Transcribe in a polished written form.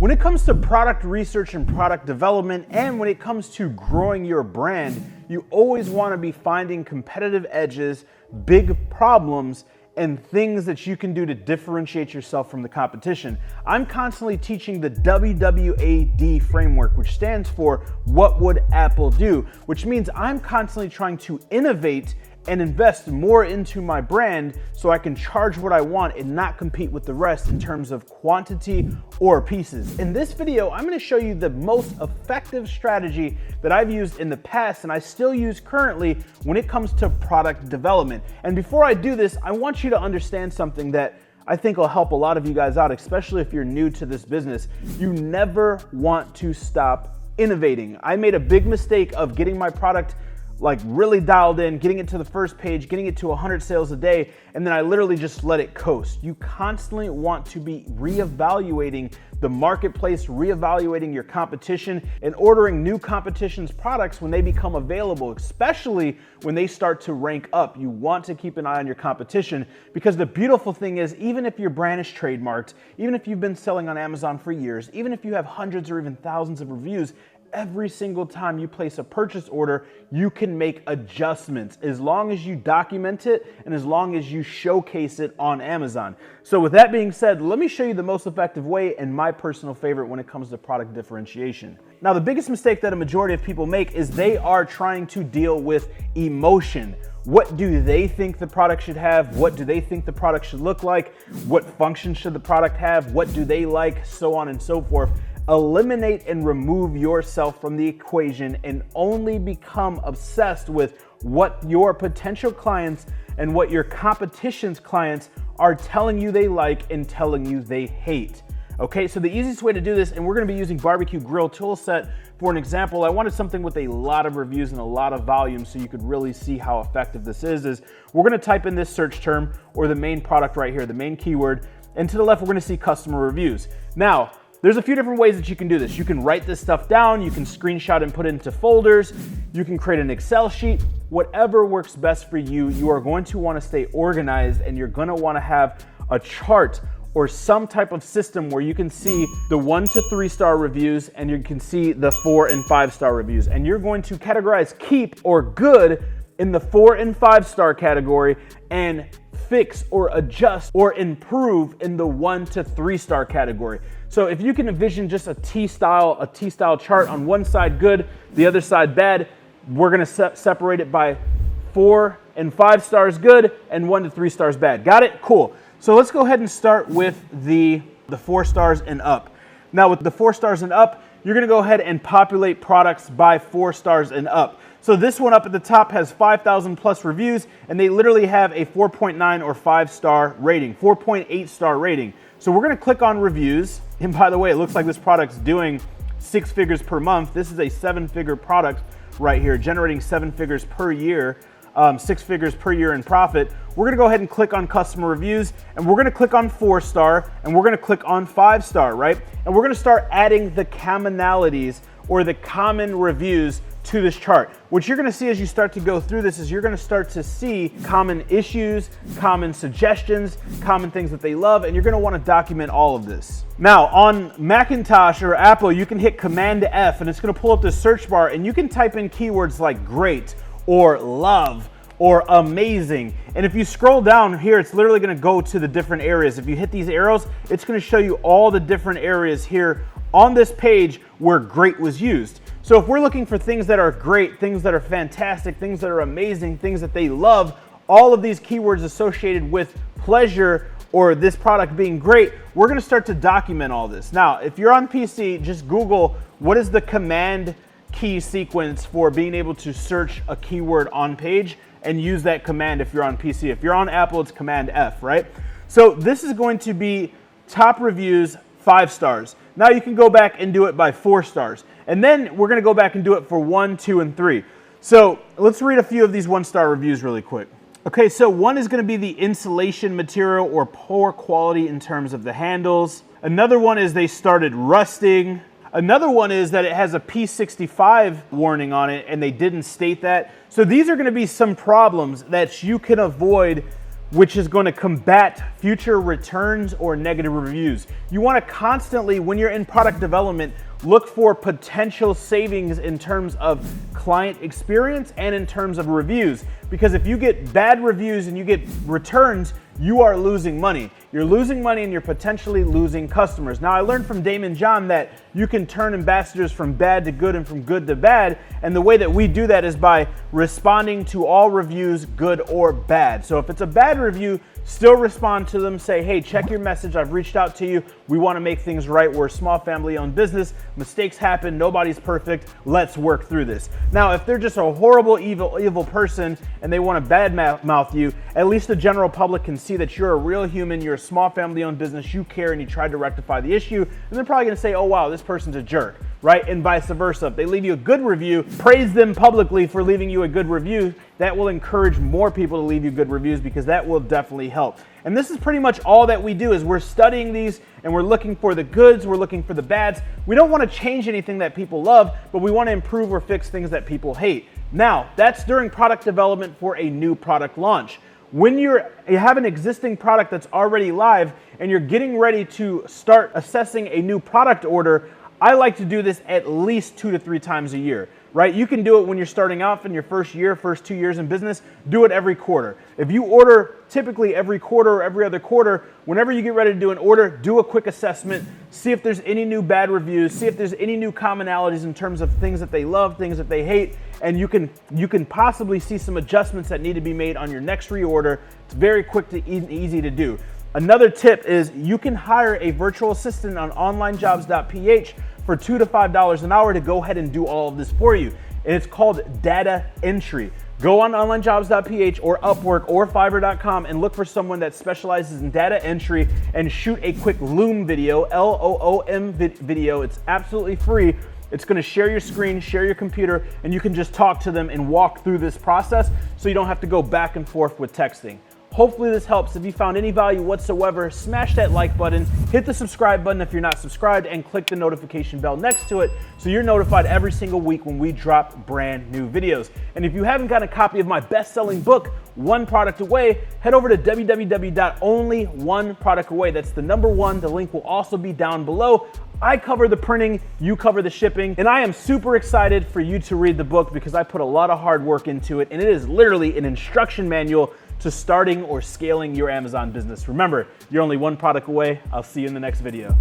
When it comes to product research and product development, and when it comes to growing your brand, you always want to be finding competitive edges, big problems, and things that you can do to differentiate yourself from the competition. I'm constantly teaching the WWAD framework, which stands for What Would Apple Do? Which means I'm constantly trying to innovate and invest more into my brand so I can charge what I want and not compete with the rest in terms of quantity or pieces. In this video, I'm gonna show you the most effective strategy that I've used in the past and I still use currently when it comes to product development. And before I do this, I want you to understand something that I think will help a lot of you guys out, especially if you're new to this business. You never want to stop innovating. I made a big mistake of getting my product like really dialed in, getting it to the first page, getting it to 100 sales a day, and then I literally just let it coast. You constantly want to be reevaluating the marketplace, reevaluating your competition, and ordering new competition's products when they become available, especially when they start to rank up. You want to keep an eye on your competition because the beautiful thing is, even if your brand is trademarked, even if you've been selling on Amazon for years, even if you have hundreds or even thousands of reviews, every single time you place a purchase order, you can make adjustments as long as you document it and as long as you showcase it on Amazon. So with that being said, let me show you the most effective way and my personal favorite when it comes to product differentiation. Now, the biggest mistake that a majority of people make is they are trying to deal with emotion. What do they think the product should have? What do they think the product should look like? What function should the product have? What do they like? So on and so forth. Eliminate and remove yourself from the equation and only become obsessed with what your potential clients and what your competition's clients are telling you they like and telling you they hate. Okay, so the easiest way to do this, and we're gonna be using barbecue grill tool set for an example. I wanted something with a lot of reviews and a lot of volume so you could really see how effective this is we're gonna type in this search term or the main product right here, the main keyword, and to the left, we're gonna see customer reviews. Now, there's a few different ways that you can do this. You can write this stuff down, you can screenshot and put it into folders, you can create an Excel sheet, whatever works best for you. You are going to want to stay organized and you're going to want to have a chart or some type of system where you can see the 1 to 3 star reviews and you can see the 4 and 5 star reviews. And you're going to categorize keep or good in the 4 and 5 star category and fix or adjust or improve in the 1 to 3 star category. So if you can envision just a T-style chart, on one side good, the other side bad, we're gonna separate it by 4 and 5 stars good and 1 to 3 stars bad. Got it? Cool. So let's go ahead and start with the 4 stars and up. Now with the 4 stars and up, you're gonna go ahead and populate products by 4 stars and up. So this one up at the top has 5,000 plus reviews and they literally have a 4.9 or 5 star rating, 4.8 star rating. So we're gonna click on reviews. And by the way, it looks like this product's doing 6 figures per month. This is a 7-figure product right here, generating 7 figures per year, 6 figures per year in profit. We're gonna go ahead and click on customer reviews and we're gonna click on 4 star and we're gonna click on 5 star, right? And we're gonna start adding the commonalities or the common reviews to this chart. What you're gonna see as you start to go through this is you're gonna start to see common issues, common suggestions, common things that they love, and you're gonna wanna document all of this. Now, on Macintosh or Apple, you can hit Command F and it's gonna pull up the search bar and you can type in keywords like great or love or amazing. And if you scroll down here, it's literally gonna go to the different areas. If you hit these arrows, it's gonna show you all the different areas here on this page where great was used. So if we're looking for things that are great, things that are fantastic, things that are amazing, things that they love, all of these keywords associated with pleasure or this product being great, we're gonna start to document all this. Now, if you're on PC, just Google what is the command key sequence for being able to search a keyword on page and use that command if you're on PC. If you're on Apple, it's Command F, right? So this is going to be top reviews, 5 stars. Now you can go back and do it by 4 stars. And then we're gonna go back and do it for 1, 2, and 3. So let's read a few of these 1-star reviews really quick. Okay, so one is gonna be the insulation material or poor quality in terms of the handles. Another one is they started rusting. Another one is that it has a P65 warning on it and they didn't state that. So these are gonna be some problems that you can avoid which is going to combat future returns or negative reviews. You want to constantly, when you're in product development, look for potential savings in terms of client experience and in terms of reviews. Because if you get bad reviews and you get returns, you are losing money. You're losing money and you're potentially losing customers. Now, I learned from Damon John that you can turn ambassadors from bad to good and from good to bad. And the way that we do that is by responding to all reviews, good or bad. So if it's a bad review, still respond to them, say, hey, check your message. I've reached out to you. We want to make things right. We're a small family-owned business. Mistakes happen. Nobody's perfect. Let's work through this. Now, if they're just a horrible, evil person and they want to badmouth you, at least the general public can see that you're a real human, you're a small family-owned business, you care, and you tried to rectify the issue. And they're probably going to say, oh, wow, this person's a jerk, right? And vice versa. If they leave you a good review, praise them publicly for leaving you a good review. That will encourage more people to leave you good reviews because that will definitely help. And this is pretty much all that we do is we're studying these and we're looking for the goods, we're looking for the bads. We don't want to change anything that people love, but we want to improve or fix things that people hate. Now, that's during product development for a new product launch. When you have an existing product that's already live and you're getting ready to start assessing a new product order, I like to do this at least 2 to 3 times a year, right? You can do it when you're starting off in your first year, first 2 years in business, do it every quarter. If you order typically every quarter or every other quarter, whenever you get ready to do an order, do a quick assessment, see if there's any new bad reviews, see if there's any new commonalities in terms of things that they love, things that they hate, and you can possibly see some adjustments that need to be made on your next reorder. It's very quick to easy to do. Another tip is you can hire a virtual assistant on onlinejobs.ph for $2 to $5 an hour to go ahead and do all of this for you. And it's called data entry. Go on onlinejobs.ph or Upwork or Fiverr.com and look for someone that specializes in data entry and shoot a quick Loom video, L-O-O-M video. It's absolutely free. It's going to share your screen, share your computer, and you can just talk to them and walk through this process so you don't have to go back and forth with texting. Hopefully this helps. If you found any value whatsoever, smash that like button, hit the subscribe button if you're not subscribed, and click the notification bell next to it so you're notified every single week when we drop brand new videos. And if you haven't got a copy of my best-selling book, One Product Away, head over to www.onlyoneproductaway. That's the number 1. The link will also be down below. I cover the printing, you cover the shipping, and I am super excited for you to read the book because I put a lot of hard work into it, and it is literally an instruction manual to starting or scaling your Amazon business. Remember, you're only one product away. I'll see you in the next video.